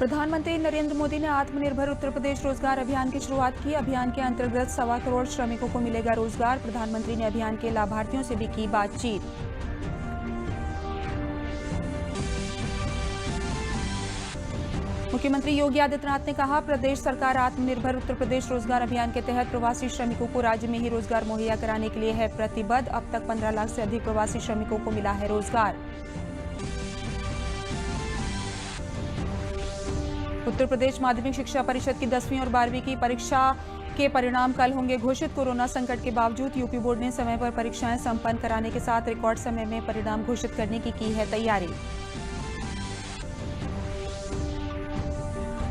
प्रधानमंत्री नरेंद्र मोदी ने आत्मनिर्भर उत्तर प्रदेश रोजगार अभियान की शुरुआत की। अभियान के अंतर्गत 1.25 करोड़ श्रमिकों को मिलेगा रोजगार। प्रधानमंत्री ने अभियान के लाभार्थियों से भी की बातचीत। मुख्यमंत्री योगी आदित्यनाथ ने कहा, प्रदेश सरकार आत्मनिर्भर उत्तर प्रदेश रोजगार अभियान के तहत प्रवासी श्रमिकों को राज्य में ही रोजगार मुहैया कराने के लिए है प्रतिबद्ध। अब तक 15 लाख से अधिक प्रवासी श्रमिकों को मिला है रोजगार। उत्तर प्रदेश माध्यमिक शिक्षा परिषद की 10वीं और 12वीं की परीक्षा के परिणाम कल होंगे घोषित। कोरोना संकट के बावजूद यूपी बोर्ड ने समय पर परीक्षाएं संपन्न कराने के साथ रिकॉर्ड समय में परिणाम घोषित करने की है तैयारी।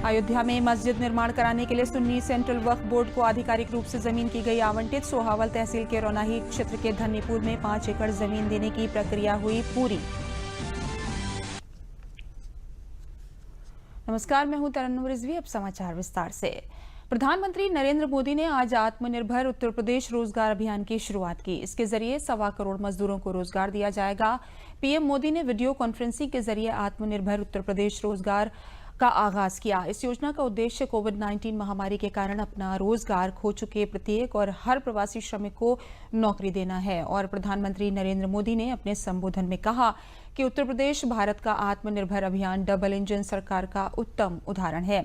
अयोध्या में मस्जिद निर्माण कराने के लिए सुन्नी सेंट्रल वक्फ बोर्ड को आधिकारिक रूप से जमीन की गई आवंटित। सोहावल तहसील के रौनाही क्षेत्र के धन्नीपुर में 5 एकड़ जमीन देने की प्रक्रिया हुई पूरी। नमस्कार, मैं हूं तरन्नुम रिजवी। अब समाचार विस्तार से। प्रधानमंत्री नरेंद्र मोदी ने आज आत्मनिर्भर उत्तर प्रदेश रोजगार अभियान की शुरुआत की। इसके जरिए 1.25 करोड़ मजदूरों को रोजगार दिया जाएगा। पीएम मोदी ने वीडियो कॉन्फ्रेंसिंग के जरिए आत्मनिर्भर उत्तर प्रदेश रोजगार का आगाज किया। इस योजना का उद्देश्य कोविड-19 महामारी के कारण अपना रोजगार खो चुके प्रत्येक और हर प्रवासी श्रमिक को नौकरी देना है। और प्रधानमंत्री नरेंद्र मोदी ने अपने संबोधन में कहा कि उत्तर प्रदेश भारत का आत्मनिर्भर अभियान डबल इंजन सरकार का उत्तम उदाहरण है।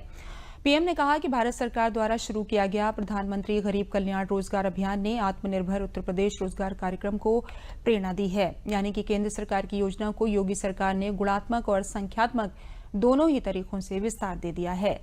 पीएम ने कहा कि भारत सरकार द्वारा शुरू किया गया प्रधानमंत्री गरीब कल्याण रोजगार अभियान ने आत्मनिर्भर उत्तर प्रदेश रोजगार कार्यक्रम को प्रेरणा दी है। यानी कि केंद्र सरकार की योजना को योगी सरकार ने गुणात्मक और संख्यात्मक दोनों ही तरीकों से विस्तार दे दिया है।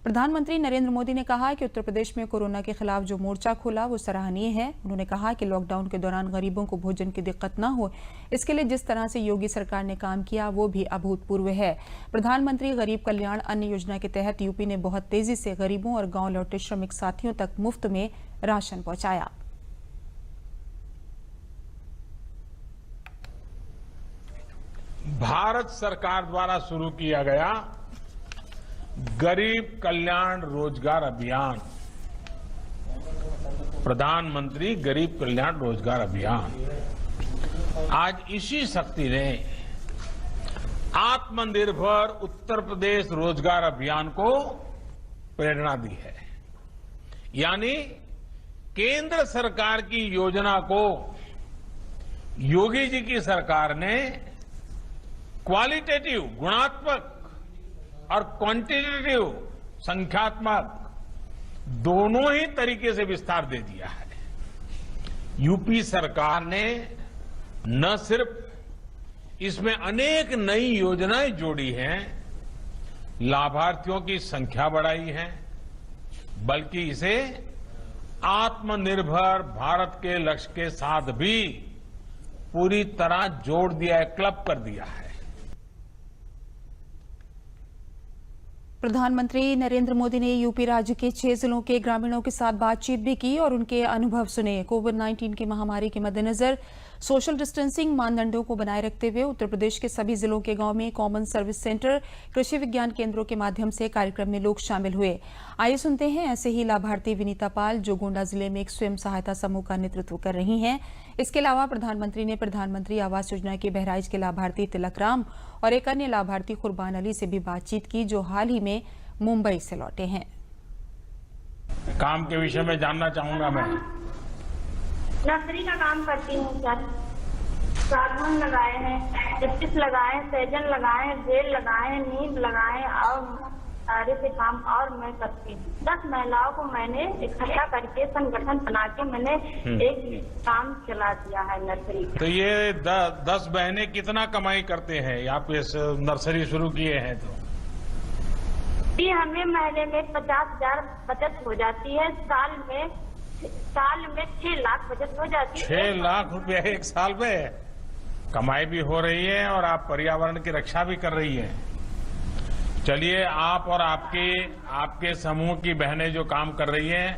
प्रधानमंत्री नरेंद्र मोदी ने कहा कि उत्तर प्रदेश में कोरोना के खिलाफ जो मोर्चा खोला वो सराहनीय है। उन्होंने कहा कि लॉकडाउन के दौरान गरीबों को भोजन की दिक्कत न हो, इसके लिए जिस तरह से योगी सरकार ने काम किया वो भी अभूतपूर्व है। प्रधानमंत्री गरीब कल्याण अन्न योजना के तहत यूपी ने बहुत तेजी से गरीबों और गांव लौटे श्रमिक साथियों तक मुफ्त में राशन पहुंचाया। भारत सरकार द्वारा शुरू किया गया गरीब कल्याण रोजगार अभियान, प्रधानमंत्री गरीब कल्याण रोजगार अभियान, आज इसी शक्ति ने आत्मनिर्भर उत्तर प्रदेश रोजगार अभियान को प्रेरणा दी है। यानी केंद्र सरकार की योजना को योगी जी की सरकार ने क्वालिटेटिव गुणात्मक और क्वांटिटेटिव संख्यात्मक दोनों ही तरीके से विस्तार दे दिया है। यूपी सरकार ने न सिर्फ इसमें अनेक नई योजनाएं जोड़ी हैं, लाभार्थियों की संख्या बढ़ाई है, बल्कि इसे आत्मनिर्भर भारत के लक्ष्य के साथ भी पूरी तरह जोड़ दिया है, क्लब कर दिया है। प्रधानमंत्री नरेंद्र मोदी ने यूपी राज्य के 6 जिलों के ग्रामीणों के साथ बातचीत भी की और उनके अनुभव सुने। कोविड-19 की महामारी के मद्देनजर सोशल डिस्टेंसिंग मानदंडों को बनाए रखते हुए उत्तर प्रदेश के सभी जिलों के गांव में कॉमन सर्विस सेंटर, कृषि विज्ञान केंद्रों के माध्यम से कार्यक्रम में लोग शामिल हुए। आइए सुनते हैं ऐसे ही लाभार्थी विनीता पाल, जो गोंडा जिले में एक स्वयं सहायता समूह का नेतृत्व कर रही हैं। इसके अलावा प्रधानमंत्री ने प्रधानमंत्री आवास योजना के बहराइच के लाभार्थी तिलक राम और एक अन्य लाभार्थी कुर्बान अली से भी बातचीत की, जो हाल ही में मुंबई से लौटे हैं। काम के विषय में जानना चाहूंगा। मैं नर्सरी का काम करती हूँ सर। सागवान लगाए हैं, चिप्स लगाए हैं, सहजन लगाए हैं, बेल लगाए हैं, नीम लगाए हैं और सारे से काम और मैं करती हूँ। 10 महिलाओं को मैंने इकट्ठा करके संगठन बना के मैंने एक काम चला दिया है नर्सरी। तो ये 10 बहनें कितना कमाई करते हैं? आप इस नर्सरी शुरू किए हैं तो हमें महीने में 50,000 बचत हो जाती है, साल में 6 लाख बचत हो जाती है। 6 लाख रुपया एक साल में कमाई भी हो रही है और आप पर्यावरण की रक्षा भी कर रही हैं। चलिए, आप और आपके समूह की बहनें जो काम कर रही हैं,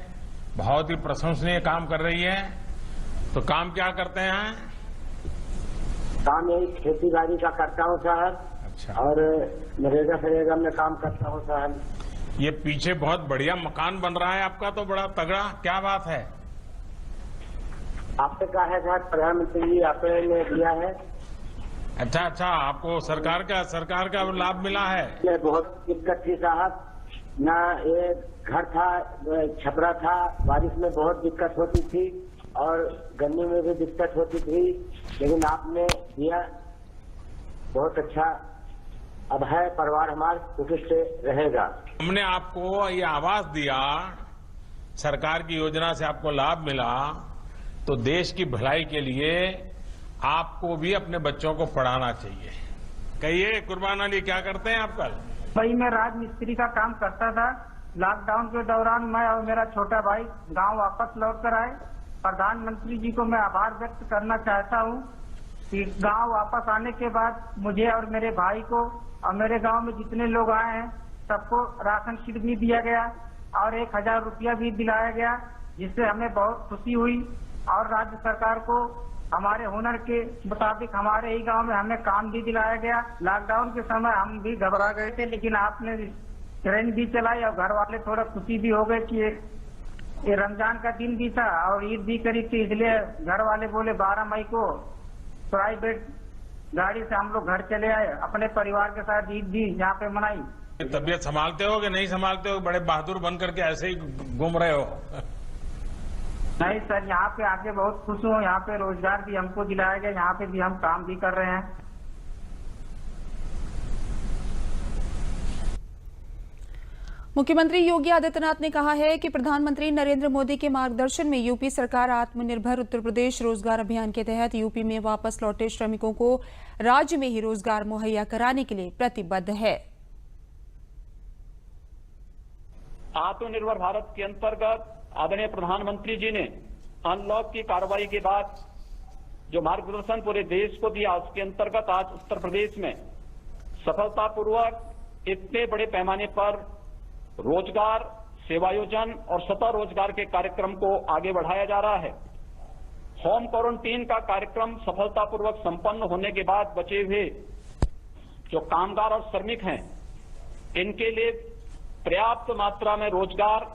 बहुत ही प्रशंसनीय काम कर रही हैं। तो काम क्या करते हैं? काम यही खेती बाड़ी का करता हूँ सर। अच्छा। और नरेगा फरेगा में काम करता हूँ सर। ये पीछे बहुत बढ़िया मकान बन रहा है आपका, तो बड़ा तगड़ा, क्या बात है? आपसे कहा है सर, प्रधानमंत्री जी आपने दिया है। अच्छा, आपको सरकार का लाभ मिला है? ये बहुत दिक्कत थी साहब, ना ये घर था, छपरा था, बारिश में बहुत दिक्कत होती थी और गन्ने में भी दिक्कत होती थी, लेकिन आपने दिया, बहुत अच्छा। अब है परिवार हमारा सुखी से रहेगा। हमने आपको ये आवास दिया, सरकार की योजना से आपको लाभ मिला, तो देश की भलाई के लिए आपको भी अपने बच्चों को पढ़ाना चाहिए। कहिए कुर्बान अली, क्या करते हैं आप? कल भाई मैं राजमिस्त्री का काम करता था। लॉकडाउन के दौरान मैं और मेरा छोटा भाई गांव वापस लौट कर आए। प्रधानमंत्री जी को मैं आभार व्यक्त करना चाहता हूं कि गांव वापस आने के बाद मुझे और मेरे भाई को और मेरे गांव में जितने लोग आए हैं सबको राशन किट भी दिया गया और 1000 रुपया भी दिलाया गया, जिससे हमें बहुत खुशी हुई। और राज्य सरकार को हमारे हुनर के मुताबिक हमारे ही गांव में हमें काम भी दिलाया गया। लॉकडाउन के समय हम भी घबरा गए थे, लेकिन आपने ट्रेन भी चलाई और घर वाले थोड़ा खुशी भी हो गए कि ये रमजान का दिन भी था और ईद भी करीब थी, इसलिए घर वाले बोले 12 मई को प्राइवेट गाड़ी से हम लोग घर चले आए, अपने परिवार के साथ ईद भी यहाँ पे मनाई। तबीयत संभालते हो कि नहीं संभालते हो? बड़े बहादुर बन करके ऐसे ही घूम रहे हो? नहीं सर, यहाँ पे आके बहुत खुश हूँ। यहाँ पे रोजगार भी हमको दिलाया गया, यहाँ पे भी हम काम भी कर रहे हैं। मुख्यमंत्री योगी आदित्यनाथ ने कहा है कि प्रधानमंत्री नरेंद्र मोदी के मार्गदर्शन में यूपी सरकार आत्मनिर्भर उत्तर प्रदेश रोजगार अभियान के तहत यूपी में वापस लौटे श्रमिकों को राज्य में ही रोजगार मुहैया कराने के लिए प्रतिबद्ध है। आत्मनिर्भर भारत के अंतर्गत आदरणीय प्रधानमंत्री जी ने अनलॉक की कार्रवाई के बाद जो मार्गदर्शन पूरे देश को दिया, उसके अंतर्गत आज उत्तर प्रदेश में सफलतापूर्वक इतने बड़े पैमाने पर रोजगार, सेवायोजन और स्वतः रोजगार के कार्यक्रम को आगे बढ़ाया जा रहा है। होम क्वारंटीन का कार्यक्रम सफलतापूर्वक संपन्न होने के बाद बचे हुए जो कामगार और श्रमिक हैं, इनके लिए पर्याप्त मात्रा में रोजगार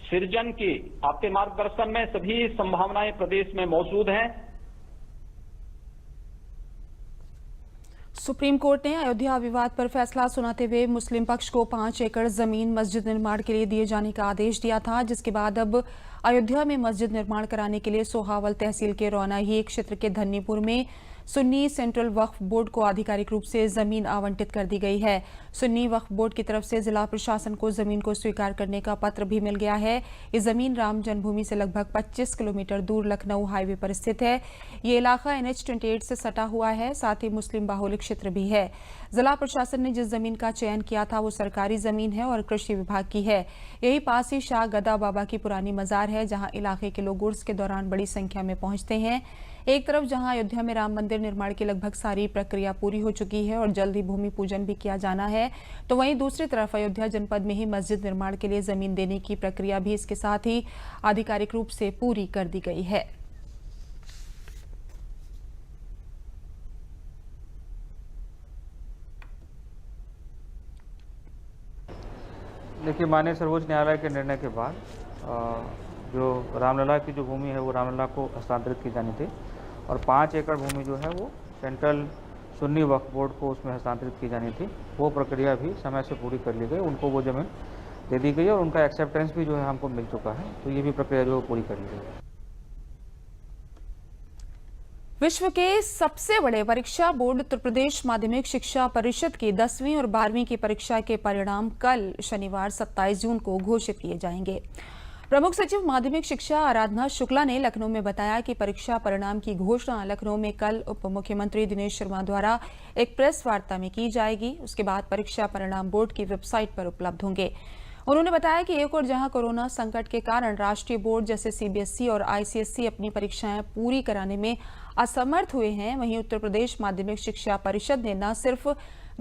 सृजन की आपके मार्गदर्शन में सभी संभावनाएं प्रदेश में मौजूद हैं। सुप्रीम कोर्ट ने अयोध्या विवाद पर फैसला सुनाते हुए मुस्लिम पक्ष को 5 एकड़ जमीन मस्जिद निर्माण के लिए दिए जाने का आदेश दिया था, जिसके बाद अब अयोध्या में मस्जिद निर्माण कराने के लिए सोहावल तहसील के रौनाही क्षेत्र के धन्नीपुर में सुन्नी सेंट्रल वक्फ बोर्ड को आधिकारिक रूप से जमीन आवंटित कर दी गई है। सुन्नी वक्फ बोर्ड की तरफ से जिला प्रशासन को जमीन को स्वीकार करने का पत्र भी मिल गया है। ये जमीन राम जन्मभूमि से लगभग 25 किलोमीटर दूर लखनऊ हाईवे पर स्थित है। ये इलाका NH-28 से सटा हुआ है, साथ ही मुस्लिम बाहुल्य क्षेत्र भी है। जिला प्रशासन ने जिस जमीन का चयन किया था वो सरकारी जमीन है और कृषि विभाग की है। यही पास ही शाह गदा बाबा की पुरानी मजार है, जहां इलाके के लोग उर्स के दौरान बड़ी संख्या में पहुंचते हैं। एक तरफ जहां अयोध्या में राम मंदिर निर्माण की लगभग सारी प्रक्रिया पूरी हो चुकी है और जल्द ही भूमि पूजन भी किया जाना है, तो वहीं दूसरी तरफ अयोध्या जनपद में ही मस्जिद निर्माण के लिए जमीन देने की प्रक्रिया भी इसके साथ ही आधिकारिक रूप से पूरी कर दी गई है। देखिए, माननीय सर्वोच्च न्यायालय के निर्णय के बाद जो रामलला की जो भूमि है वो रामलला को हस्तांतरित की जानी थी और 5 एकड़ भूमि जो है वो सेंट्रल सुन्नी वक्फ बोर्ड को उसमें हस्तांतरित की जानी थी। वो प्रक्रिया भी समय से पूरी कर ली गई, उनको वो जमीन दे दी गई और उनका एक्सेप्टेंस भी जो है हमको मिल चुका है, तो ये भी प्रक्रिया जो है पूरी कर ली गई। विश्व के सबसे बड़े परीक्षा बोर्ड उत्तर प्रदेश माध्यमिक शिक्षा परिषद की 10वीं और 12वीं की परीक्षा के परिणाम कल शनिवार 27 जून को घोषित किए जाएंगे। प्रमुख सचिव माध्यमिक शिक्षा आराधना शुक्ला ने लखनऊ में बताया कि परीक्षा परिणाम की घोषणा लखनऊ में कल उप मुख्यमंत्री दिनेश शर्मा द्वारा एक प्रेस वार्ता में की जाएगी। उसके बाद परीक्षा परिणाम बोर्ड की वेबसाइट पर उपलब्ध होंगे। उन्होंने बताया कि एक और जहां कोरोना संकट के कारण राष्ट्रीय बोर्ड जैसे CBSE और ICSE अपनी परीक्षाएं पूरी कराने में असमर्थ हुए हैं, वहीं उत्तर प्रदेश माध्यमिक शिक्षा परिषद ने न सिर्फ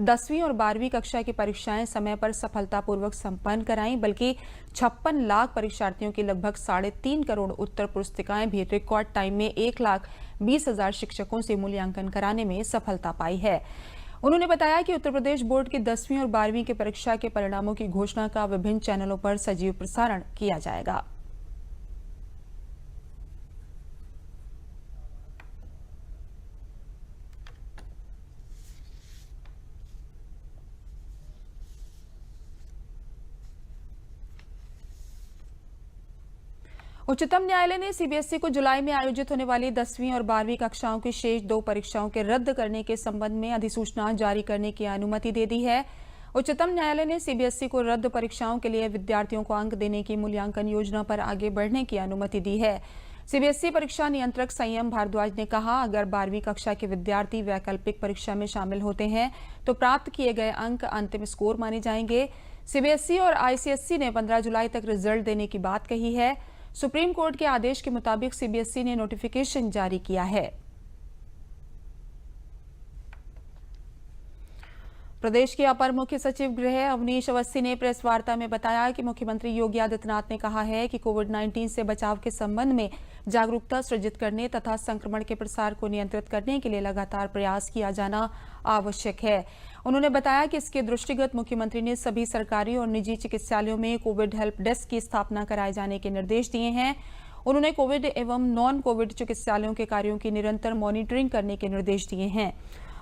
10वीं और 12वीं कक्षा की परीक्षाएं समय पर सफलतापूर्वक संपन्न कराई, बल्कि 56 लाख परीक्षार्थियों की लगभग 3.5 करोड़ उत्तर पुस्तिकाएं भी रिकॉर्ड टाइम में 1,20,000 शिक्षकों से मूल्यांकन कराने में सफलता पाई है। उन्होंने बताया कि उत्तर प्रदेश बोर्ड की 10वीं और 12वीं की परीक्षा के परिणामों की घोषणा का विभिन्न चैनलों पर सजीव प्रसारण किया जाएगा। उच्चतम न्यायालय ने सीबीएसई को जुलाई में आयोजित होने वाली 10वीं और 12वीं कक्षाओं की शेष 2 परीक्षाओं के रद्द करने के संबंध में अधिसूचना जारी करने की अनुमति दे दी है। उच्चतम न्यायालय ने सीबीएसई को रद्द परीक्षाओं के लिए विद्यार्थियों को अंक देने की मूल्यांकन योजना पर आगे बढ़ने की अनुमति दी है। सीबीएसई परीक्षा नियंत्रक संयम भारद्वाज ने कहा, अगर 12वीं कक्षा के विद्यार्थी वैकल्पिक परीक्षा में शामिल होते हैं तो प्राप्त किए गए अंक अंतिम स्कोर माने जाएंगे। सीबीएसई और आईसीएसई ने 15 जुलाई तक रिजल्ट देने की बात कही है। सुप्रीम कोर्ट के आदेश के मुताबिक सीबीएसई ने नोटिफिकेशन जारी किया है। प्रदेश के अपर मुख्य सचिव गृह अवनीश अवस्थी ने प्रेस वार्ता में बताया कि मुख्यमंत्री योगी आदित्यनाथ ने कहा है कि कोविड-19 से बचाव के संबंध में जागरूकता सृजित करने तथा संक्रमण के प्रसार को नियंत्रित करने के लिए लगातार प्रयास किया जाना आवश्यक है। उन्होंने बताया कि इसके दृष्टिगत मुख्यमंत्री ने सभी सरकारी और निजी चिकित्सालयों में कोविड हेल्प डेस्क की स्थापना कराए जाने के निर्देश दिए हैं। उन्होंने कोविड एवं नॉन कोविड चिकित्सालयों के कार्यों की निरंतर मॉनिटरिंग करने के निर्देश दिए हैं।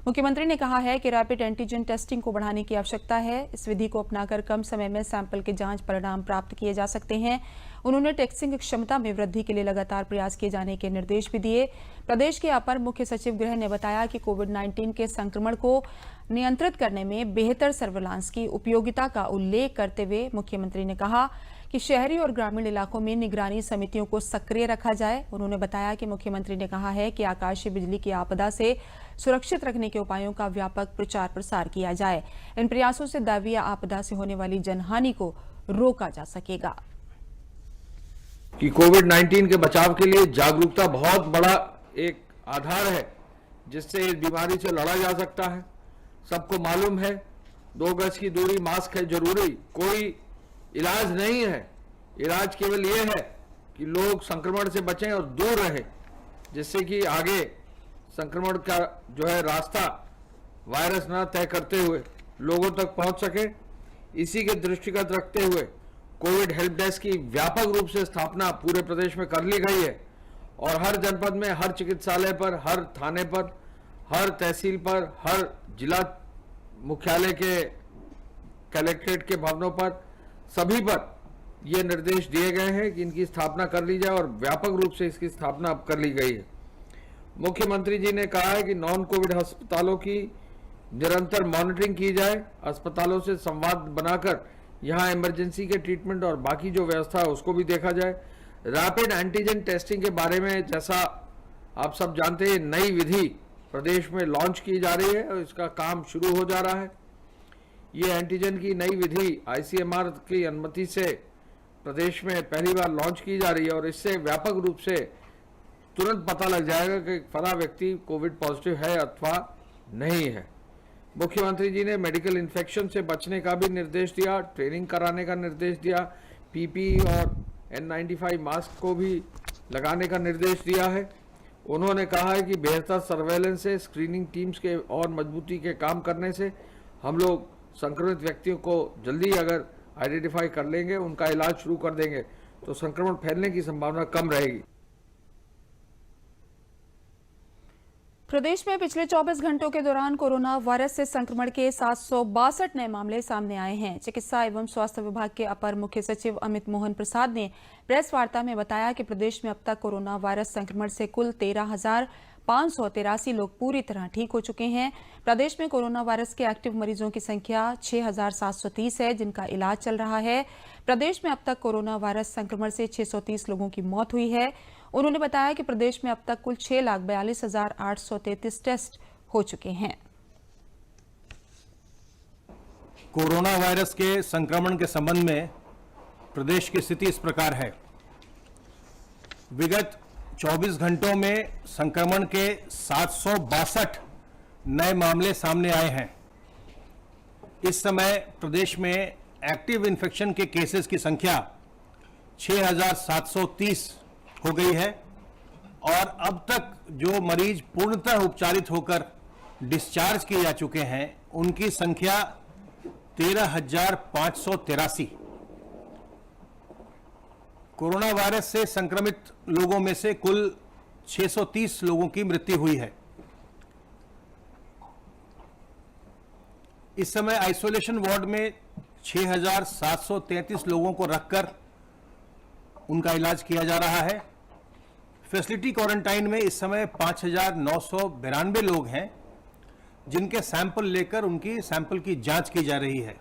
मुख्यमंत्री ने कहा है कि रैपिड एंटीजन टेस्टिंग को बढ़ाने की आवश्यकता है। इस विधि को अपनाकर कम समय में सैंपल के जांच परिणाम प्राप्त किए जा सकते हैं। उन्होंने टेस्टिंग क्षमता में वृद्धि के लिए लगातार प्रयास किए जाने के निर्देश भी दिए। प्रदेश के अपर मुख्य सचिव गृह ने बताया कि कोविड-19 के संक्रमण को नियंत्रित करने में बेहतर सर्विलांस की उपयोगिता का उल्लेख करते हुए मुख्यमंत्री ने कहा कि शहरी और ग्रामीण इलाकों में निगरानी समितियों को सक्रिय रखा जाए। उन्होंने बताया कि मुख्यमंत्री ने कहा है कि आकाशीय बिजली की आपदा से सुरक्षित रखने के उपायों का व्यापक प्रचार प्रसार किया जाए। इन प्रयासों से दैवीय आपदा से होने वाली जनहानि को रोका जा सकेगा। कि कोविड-19 के बचाव के लिए जागरूकता बहुत बड़ा एक आधार है जिससे इस बीमारी से लड़ा जा सकता है। सबको मालूम है 2 गज की दूरी, मास्क है जरूरी, कोई इलाज नहीं है। इलाज केवल ये है कि लोग संक्रमण से बचें और दूर रहें, जिससे कि आगे संक्रमण का जो है रास्ता वायरस न तय करते हुए लोगों तक पहुंच सके। इसी के दृष्टिगत रखते हुए कोविड हेल्प डेस्क की व्यापक रूप से स्थापना पूरे प्रदेश में कर ली गई है और हर जनपद में, हर चिकित्सालय पर, हर थाने पर, हर तहसील पर, हर जिला मुख्यालय के कलेक्ट्रेट के भवनों पर, सभी पर ये निर्देश दिए गए हैं कि इनकी स्थापना कर ली जाए और व्यापक रूप से इसकी स्थापना अब कर ली गई है। मुख्यमंत्री जी ने कहा है कि नॉन कोविड अस्पतालों की निरंतर मॉनिटरिंग की जाए, अस्पतालों से संवाद बनाकर यहाँ इमरजेंसी के ट्रीटमेंट और बाकी जो व्यवस्था है उसको भी देखा जाए। रैपिड एंटीजन टेस्टिंग के बारे में जैसा आप सब जानते हैं, नई विधि प्रदेश में लॉन्च की जा रही है और इसका काम शुरू हो जा रहा है। ये एंटीजन की नई विधि आईसीएमआर की अनुमति से प्रदेश में पहली बार लॉन्च की जा रही है और इससे व्यापक रूप से तुरंत पता लग जाएगा कि फला व्यक्ति कोविड पॉजिटिव है अथवा नहीं है। मुख्यमंत्री जी ने मेडिकल इन्फेक्शन से बचने का भी निर्देश दिया, ट्रेनिंग कराने का निर्देश दिया, पीपीई और N95 मास्क को भी लगाने का निर्देश दिया है। उन्होंने कहा है कि बेहतर सर्वेलेंस से, स्क्रीनिंग टीम्स के और मजबूती के काम करने से हम लोग संक्रमित व्यक्तियों को जल्दी अगर आइडेंटिफाई कर लेंगे, उनका इलाज शुरू कर देंगे तो संक्रमण फैलने की संभावना कम रहेगी। प्रदेश में पिछले 24 घंटों के दौरान कोरोना वायरस से संक्रमण के 762 नए मामले सामने आए हैं। चिकित्सा एवं स्वास्थ्य विभाग के अपर मुख्य सचिव अमित मोहन प्रसाद ने प्रेस वार्ता में बताया कि प्रदेश में अब तक कोरोना वायरस संक्रमण से कुल 13,583 लोग पूरी तरह ठीक हो चुके हैं। प्रदेश में कोरोना वायरस के एक्टिव मरीजों की संख्या 6,730 है, जिनका इलाज चल रहा है। प्रदेश में अब तक कोरोना वायरस संक्रमण से 630 लोगों की मौत हुई है। उन्होंने बताया कि प्रदेश में अब तक कुल 6,42,833 टेस्ट हो चुके हैं। कोरोना वायरस के संक्रमण के संबंध में प्रदेश की स्थिति इस प्रकार है। विगत 24 घंटों में संक्रमण के 762 नए मामले सामने आए हैं। इस समय प्रदेश में एक्टिव इन्फेक्शन के केसेस की संख्या 6,730 हो गई है और अब तक जो मरीज पूर्णतः उपचारित होकर डिस्चार्ज किए जा चुके हैं उनकी संख्या 13,583। कोरोना वायरस से संक्रमित लोगों में से कुल 630 लोगों की मृत्यु हुई है। इस समय आइसोलेशन वार्ड में 6,733 लोगों को रखकर उनका इलाज किया जा रहा है। फैसिलिटी क्वारंटाइन में इस समय 5,992 लोग हैं, जिनके सैंपल लेकर उनकी सैंपल की जांच की जा रही है।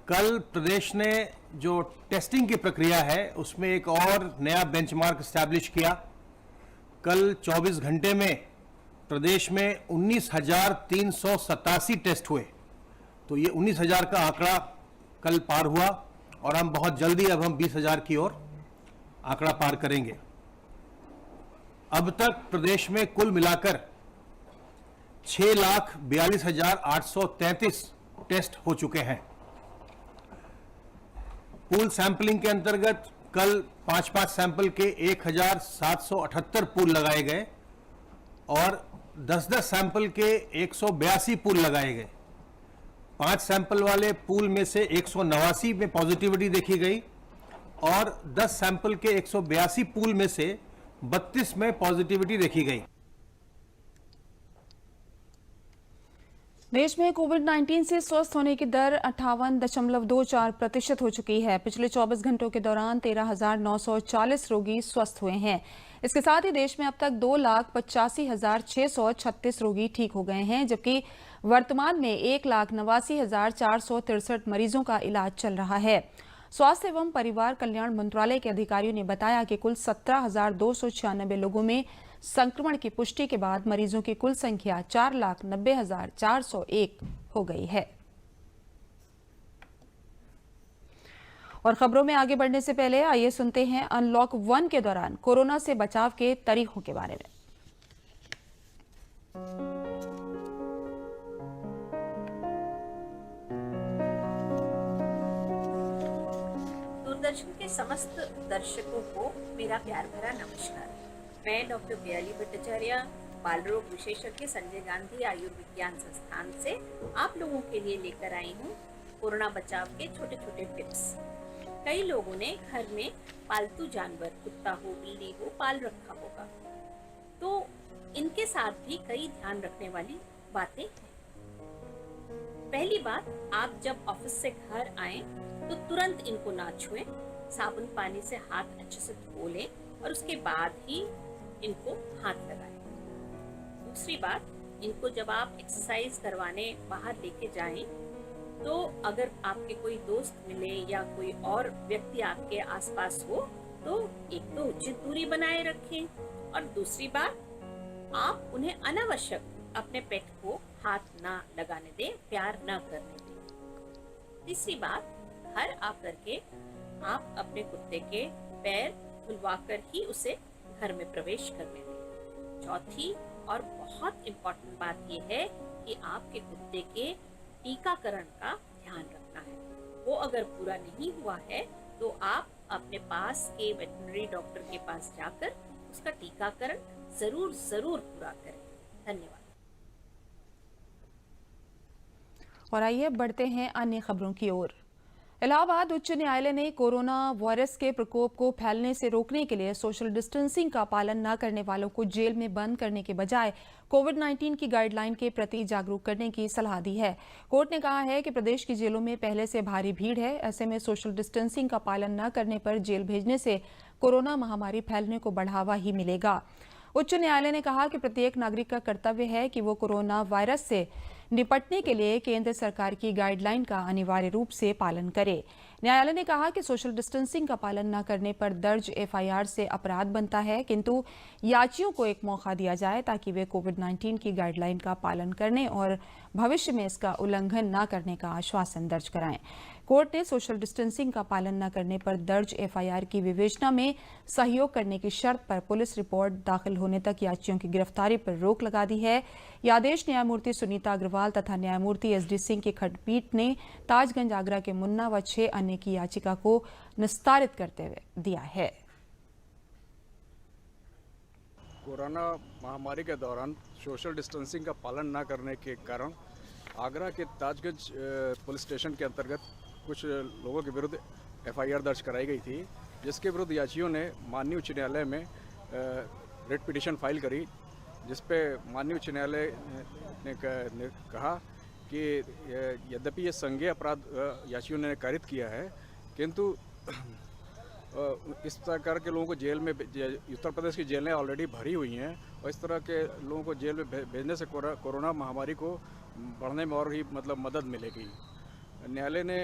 कल प्रदेश ने जो टेस्टिंग की प्रक्रिया है उसमें एक और नया बेंचमार्क स्टैब्लिश किया। कल 24 घंटे में प्रदेश में 19,387 टेस्ट हुए, तो ये 19,000 का आंकड़ा कल पार हुआ और हम बहुत जल्दी अब हम 20,000 की ओर आंकड़ा पार करेंगे। अब तक प्रदेश में कुल मिलाकर 6,42,833 टेस्ट हो चुके हैं। पूल सैंपलिंग के अंतर्गत कल 5-5 सैंपल के 1,778 पूल लगाए गए और 10-10 सैंपल के 182 पूल लगाए गए। 5 सैंपल वाले पूल में से 189 में पॉजिटिविटी देखी गई और 10 सैंपल के 182 पूल में से 32 में पॉजिटिविटी देखी गई। देश में कोविड-19 से स्वस्थ होने की दर 58.24% हो चुकी है। पिछले 24 घंटों के दौरान 13,940 रोगी स्वस्थ हुए हैं। इसके साथ ही देश में अब तक 2,85,636 रोगी ठीक हो गए हैं, जबकि वर्तमान में 1,89,463 मरीजों का इलाज चल रहा है। स्वास्थ्य एवं परिवार कल्याण मंत्रालय के अधिकारियों ने बताया कि कुल 17,296 लोगों में संक्रमण की पुष्टि के बाद मरीजों की कुल संख्या 4,90,401 हो गई है। और खबरों में आगे बढ़ने से पहले आइए सुनते हैं अनलॉक 1 के दौरान कोरोना से बचाव के तरीकों के बारे में। दूरदर्शन के समस्त दर्शकों को मेरा प्यार भरा नमस्कार। मैं डॉक्टर प्याली भट्टाचार्य, बाल रोग विशेषज्ञ, संजय गांधी आयुर्विज्ञान संस्थान से आप लोगों के लिए लेकर आई हूँ कोरोना बचाव के छोटे छोटे टिप्स। कई लोगों ने घर में पालतू जानवर, कुत्ता हो, बिल्ली हो, पाल रखा होगा, तो इनके साथ भी कई ध्यान रखने वाली बातें हैं। पहली बात, आप जब ऑफिस से घर आए तो तुरंत इनको ना छुएं, साबुन पानी से हाथ अच्छे से धो लें और उसके बाद ही इनको हाथ लगाएं। दूसरी बात, इनको जब आप एक्सरसाइज करवाने बाहर लेके जाएं तो अगर आपके कोई दोस्त मिले या कोई और व्यक्ति आपके आसपास हो तो एक तो उचित दूरी बनाए रखें और दूसरी बात, आप उन्हें अनावश्यक अपने पेट को हाथ ना लगाने दें, प्यार ना करने दें। तीसरी बात, घर आकर के आप अपने कुत्ते के पैर धुलवाकर ही उसे घर में प्रवेश करने दें। चौथी और बहुत इम्पोर्टेंट बात यह है कि आपके कुत्ते के टीकाकरण का ध्यान रखना है। वो अगर पूरा नहीं हुआ है तो आप अपने पास के वेटरनरी डॉक्टर के पास जाकर उसका टीकाकरण जरूर पूरा करें। धन्यवाद। और आइए बढ़ते हैं अन्य खबरों की ओर। इलाहाबाद उच्च न्यायालय ने कोरोना वायरस के प्रकोप को फैलने से रोकने के लिए सोशल डिस्टेंसिंग का पालन न करने वालों को जेल में बंद करने के बजाय कोविड-19 की गाइडलाइन के प्रति जागरूक करने की सलाह दी है। कोर्ट ने कहा है कि प्रदेश की जेलों में पहले से भारी भीड़ है, ऐसे में सोशल डिस्टेंसिंग का पालन न करने पर जेल भेजने से कोरोना महामारी फैलने को बढ़ावा ही मिलेगा। उच्च न्यायालय ने कहा कि प्रत्येक नागरिक का कर्तव्य है कि वो कोरोना वायरस से निपटने के लिए केंद्र सरकार की गाइडलाइन का अनिवार्य रूप से पालन करे। न्यायालय ने कहा कि सोशल डिस्टेंसिंग का पालन न करने पर दर्ज एफआईआर से अपराध बनता है, किंतु याचियों को एक मौका दिया जाए ताकि वे कोविड-19 की गाइडलाइन का पालन करने और भविष्य में इसका उल्लंघन न करने का आश्वासन दर्ज कराएं। कोर्ट ने सोशल डिस्टेंसिंग का पालन न करने पर दर्ज एफआईआर की विवेचना में सहयोग करने की शर्त पर पुलिस रिपोर्ट दाखिल होने तक याचियों की गिरफ्तारी पर रोक लगा दी है। यह आदेश न्यायमूर्ति सुनीता अग्रवाल तथा न्यायमूर्ति एसडी सिंह की खंडपीठ ने ताजगंज आगरा के मुन्ना व 6 अन्य की याचिका को निस्तारित करते हुए दिया है। कोरोना महामारी के दौरान सोशल डिस्टेंसिंग का पालन न करने के कारण आगरा के ताजगंज पुलिस स्टेशन के अंतर्गत कुछ लोगों के विरुद्ध एफआईआर दर्ज कराई गई थी, जिसके विरुद्ध याचियों ने माननीय उच्च न्यायालय में रिट पिटीशन फाइल करी, जिस पे माननीय उच्च न्यायालय ने कहा कि यद्यपि ये संज्ञेय अपराध याचियों ने कारित किया है, किंतु इस प्रकार के लोगों को जेल में उत्तर प्रदेश की जेलें ऑलरेडी भरी हुई हैं और इस तरह के लोगों को जेल में भेजने से कोरोना महामारी को बढ़ने में और ही मतलब मदद मिलेगी। न्यायालय ने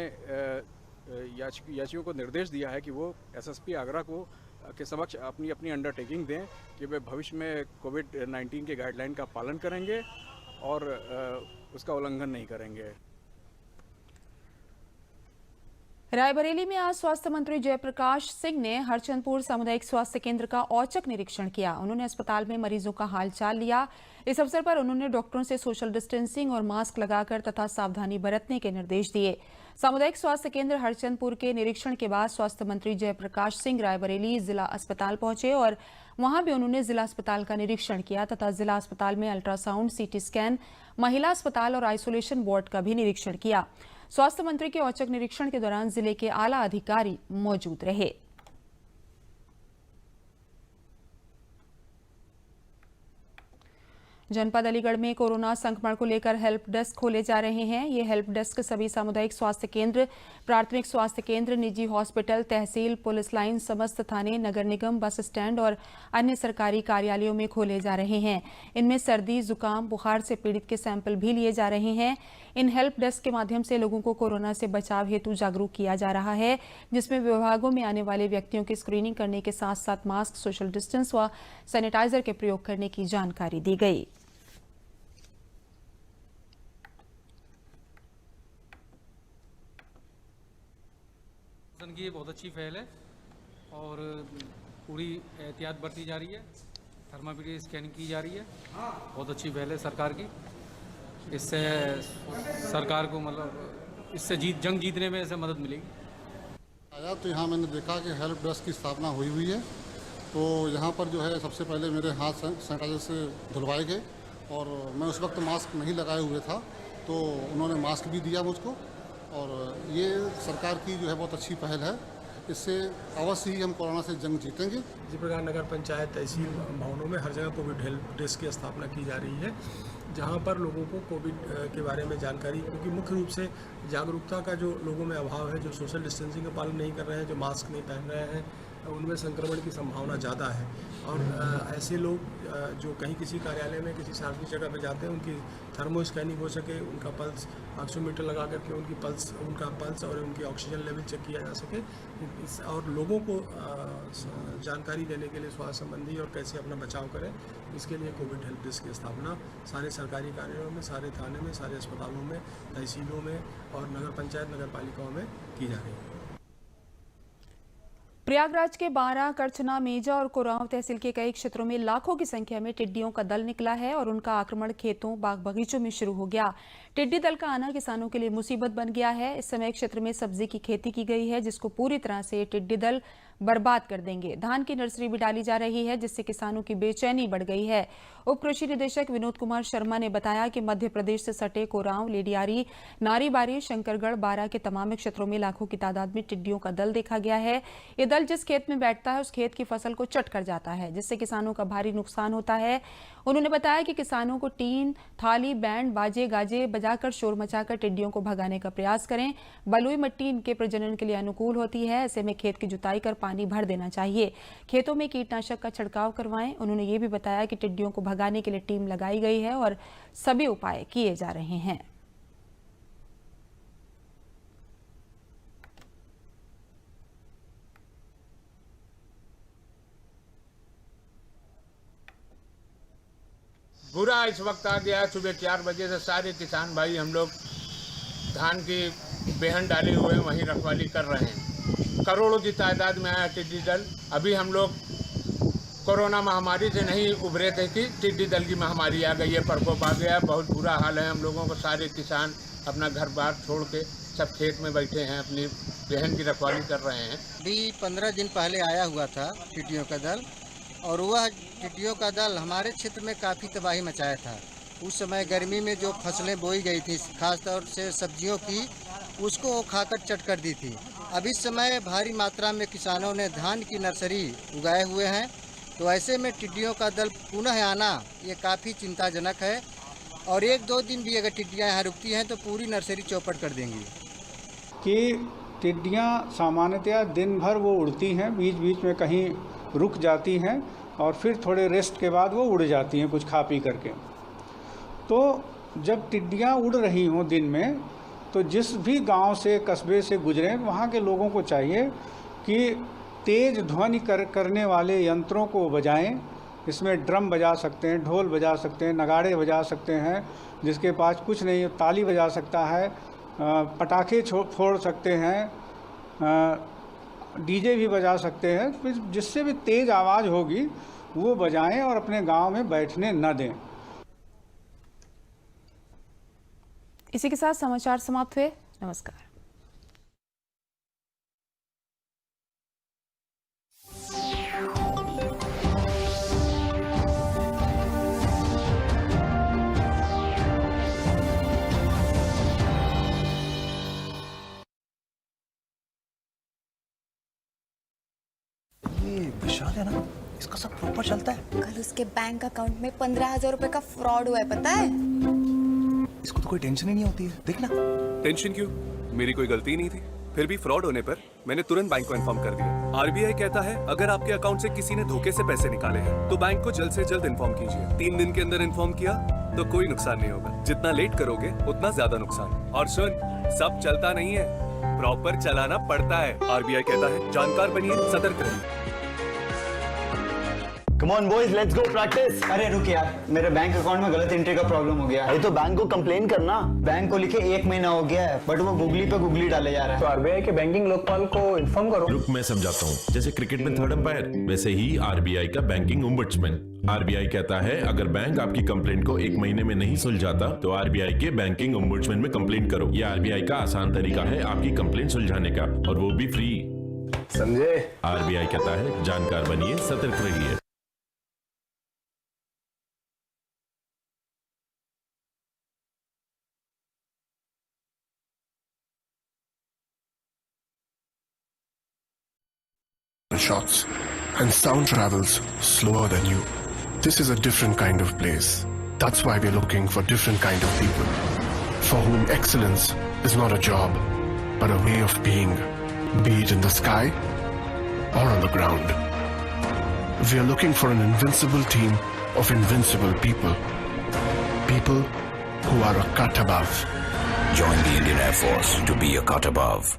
याचियों को निर्देश दिया है कि वो एसएसपी आगरा को के समक्ष अपनी अंडरटेकिंग दें कि वे भविष्य में कोविड-19 के गाइडलाइन का पालन करेंगे और उसका उल्लंघन नहीं करेंगे। रायबरेली में आज स्वास्थ्य मंत्री जयप्रकाश सिंह ने हरचंदपुर सामुदायिक स्वास्थ्य केंद्र का औचक निरीक्षण किया। उन्होंने अस्पताल में मरीजों का हालचाल लिया। इस अवसर पर उन्होंने डॉक्टरों से सोशल डिस्टेंसिंग और मास्क लगाकर तथा सावधानी बरतने के निर्देश दिए। सामुदायिक स्वास्थ्य केंद्र हरचंदपुर के निरीक्षण के बाद स्वास्थ्य मंत्री जयप्रकाश सिंह रायबरेली जिला अस्पताल पहुंचे और वहां भी उन्होंने जिला अस्पताल का निरीक्षण किया तथा जिला अस्पताल में अल्ट्रासाउंड, सीटी स्कैन, महिला अस्पताल और आइसोलेशन वार्ड का भी निरीक्षण किया। स्वास्थ्य मंत्री के औचक निरीक्षण के दौरान जिले के आला अधिकारी मौजूद रहे। जनपद अलीगढ़ में कोरोना संक्रमण को लेकर हेल्प डेस्क खोले जा रहे हैं। ये हेल्प डेस्क सभी सामुदायिक स्वास्थ्य केंद्र, प्राथमिक स्वास्थ्य केंद्र, निजी हॉस्पिटल, तहसील, पुलिस लाइन, समस्त थाने, नगर निगम, बस स्टैंड और अन्य सरकारी कार्यालयों में खोले जा रहे हैं। इनमें सर्दी, जुकाम, बुखार से पीड़ित के सैंपल भी लिए जा रहे हैं। इन हेल्प डेस्क के माध्यम से लोगों को कोरोना से बचाव हेतु जागरूक किया जा रहा है, जिसमें विभागों में आने वाले व्यक्तियों की स्क्रीनिंग करने के साथ साथ मास्क, सोशल डिस्टेंस व सैनिटाइजर के प्रयोग करने की जानकारी दी गई। की बहुत अच्छी पहल है और पूरी एहतियात बरती जा रही है। थर्मामीटर स्कैनिंग की जा रही है। बहुत अच्छी पहल है सरकार की। इससे सरकार को मतलब इससे जंग जीतने में ऐसे मदद मिलेगी। आया तो यहाँ मैंने देखा कि हेल्प डेस्क की स्थापना हुई है। तो यहाँ पर जो है सबसे पहले मेरे हाथ सैनिटाइजर से धुलवाए गए और मैं उस वक्त मास्क नहीं लगाए हुए था, तो उन्होंने मास्क भी दिया मुझको। और ये सरकार की जो है बहुत अच्छी पहल है। इससे अवश्य ही हम कोरोना से जंग जीतेंगे। इसी प्रकार नगर पंचायत, तहसील भवनों में हर जगह कोविड हेल्प डेस्क की स्थापना की जा रही है, जहां पर लोगों को कोविड के बारे में जानकारी, क्योंकि मुख्य रूप से जागरूकता का जो लोगों में अभाव है, जो सोशल डिस्टेंसिंग का पालन नहीं कर रहे हैं, जो मास्क नहीं पहन रहे हैं, उनमें संक्रमण की संभावना ज़्यादा है। और ऐसे लोग जो कहीं किसी कार्यालय में किसी सार्वजनिक जगह पे जाते हैं, उनकी थर्मो स्कैनिंग हो सके, उनका पल्स ऑक्सीमीटर लगा करके उनका पल्स और उनकी ऑक्सीजन लेवल चेक किया जा सके। और लोगों को जानकारी देने के लिए स्वास्थ्य संबंधी और कैसे अपना बचाव करें, इसके लिए कोविड हेल्प डेस्क की स्थापना सारे सरकारी कार्यालयों में, सारे थाने में, सारे अस्पतालों में, तहसीलों में और नगर पंचायत, नगर पालिकाओं में की जा रही है। प्रयागराज के बारा, करछना, मेजा और कोरांव तहसील के कई क्षेत्रों में लाखों की संख्या में टिड्डियों का दल निकला है और उनका आक्रमण खेतों, बाग बगीचों में शुरू हो गया। टिड्डी दल का आना किसानों के लिए मुसीबत बन गया है। इस समय क्षेत्र में सब्जी की खेती की गई है, जिसको पूरी तरह से टिड्डी दल बर्बाद कर देंगे। धान की नर्सरी भी डाली जा रही है, जिससे किसानों की बेचैनी बढ़ गई है। उप कृषि निदेशक विनोद कुमार शर्मा ने बताया कि मध्य प्रदेश से सटे कोरांव, लेडियारी, नारीबारी, शंकरगढ़, बारा के तमाम क्षेत्रों में लाखों की तादाद में टिड्डियों का दल देखा गया है। ये दल जिस खेत में बैठता है, उस खेत की फसल को चट कर जाता है, जिससे किसानों का भारी नुकसान होता है। उन्होंने बताया कि किसानों को टीन, थाली, बैंड, बाजे, गाजे बजाकर शोर मचाकर टिड्डियों को भगाने का प्रयास करें। बलुई मिट्टी इनके प्रजनन के लिए अनुकूल होती है। ऐसे में खेत की जुताई कर पानी भर देना चाहिए। खेतों में कीटनाशक का छिड़काव करवाएं। उन्होंने ये भी बताया कि टिड्डियों को भगाने के लिए टीम लगाई गई है और सभी उपाय किए जा रहे हैं। बुरा इस वक्त आ गया। सुबह 4 बजे से सारे किसान भाई हम लोग धान की बेहन डाले हुए वहीं रखवाली कर रहे हैं। करोड़ों की तादाद में आया टिड्डी दल। अभी हम लोग कोरोना महामारी से नहीं उभरे थे कि टिड्डी दल की महामारी आ गई है, प्रकोप आ गया। बहुत बुरा हाल है हम लोगों को। सारे किसान अपना घर बार छोड़ के सब खेत में बैठे हैं, अपनी बेहन की रखवाली कर रहे हैं। अभी 15 दिन पहले आया हुआ था टिड्डियों का दल, और वह टिड्डियों का दल हमारे क्षेत्र में काफ़ी तबाही मचाया था। उस समय गर्मी में जो फसलें बोई गई थी, खासतौर से सब्जियों की, उसको वो खाकर चट कर दी थी। अब इस समय भारी मात्रा में किसानों ने धान की नर्सरी उगाए हुए हैं, तो ऐसे में टिड्डियों का दल पुनः आना ये काफ़ी चिंताजनक है। और 1-2 दिन भी अगर टिड्डियाँ यहाँ रुकती हैं तो पूरी नर्सरी चौपट कर देंगी। कि टिड्डियाँ सामान्यतया दिन भर वो उड़ती हैं, बीच बीच में कहीं रुक जाती हैं और फिर थोड़े रेस्ट के बाद वो उड़ जाती हैं कुछ खा पी करके। तो जब टिड्डियाँ उड़ रही हों दिन में, तो जिस भी गांव से कस्बे से गुजरें वहाँ के लोगों को चाहिए कि तेज़ ध्वनि करने वाले यंत्रों को बजाएं। इसमें ड्रम बजा सकते हैं, ढोल बजा सकते हैं, नगाड़े बजा सकते हैं, जिसके पास कुछ नहीं है ताली बजा सकता है, पटाखे फोड़ सकते हैं, डीजे भी बजा सकते हैं। फिर जिससे भी तेज़ आवाज़ होगी वो बजाएं और अपने गांव में बैठने न दें। इसी के साथ समाचार समाप्त हुए। नमस्कार। विशाल है ना, इसका सब प्रॉपर चलता है। कल उसके बैंक अकाउंट में 15,000 रुपए का फ्रॉड हुआ है, पता है? इसको तो कोई टेंशन ही नहीं होती है, देखना। टेंशन क्यों? मेरी कोई गलती ही नहीं थी। फिर भी फ्रॉड होने पर मैंने तुरंत बैंक को इन्फॉर्म कर दिया। आरबीआई कहता है अगर आपके अकाउंट से किसी ने धोखे से पैसे निकाले हैं तो बैंक को जल्द से जल्द इन्फॉर्म कीजिए। 3 दिन के अंदर इन्फॉर्म किया तो कोई नुकसान नहीं होगा। जितना लेट करोगे उतना ज्यादा नुकसान। और सुन, सब चलता नहीं है, प्रॉपर चलाना पड़ता है। आरबीआई कहता है जानकार बनिए, सतर्क रहिए। Come on boys, let's go practice. अरे रुक यार, मेरे बैंक अकाउंट में गलत एंट्री का प्रॉब्लम हो गया है। अरे तो बैंक को कंप्लेन करना। बैंक को लिखे 1 महीना हो गया है, बट वो गूगली पे गूगली डाले जा रहा है। तो आरबीआई के बैंकिंग लोकपाल को इन्फॉर्म करो। रुक, मैं समझाता हूँ। जैसे क्रिकेट में 3rd अंपायर, वैसे ही आरबीआई का बैंकिंग ओम्बड्समैन। आरबीआई कहता है अगर बैंक आपकी कंप्लेंट को 1 महीने में नहीं सुलझाता तो आरबीआई के बैंकिंग ओम्बड्समैन में कंप्लेंट करो। यह आरबीआई का आसान तरीका है आपकी कंप्लेंट सुलझाने का, और वो भी फ्री। समझे? आरबीआई कहता है जानकार बनिए, सतर्क रहिए। Shots and sound travels slower than you. This is a different kind of place. That's why we're looking for different kind of people for whom excellence is not a job but a way of being, be it in the sky or on the ground. We are looking for an invincible team of invincible people, people who are a cut above. Join the Indian Air Force to be a cut above.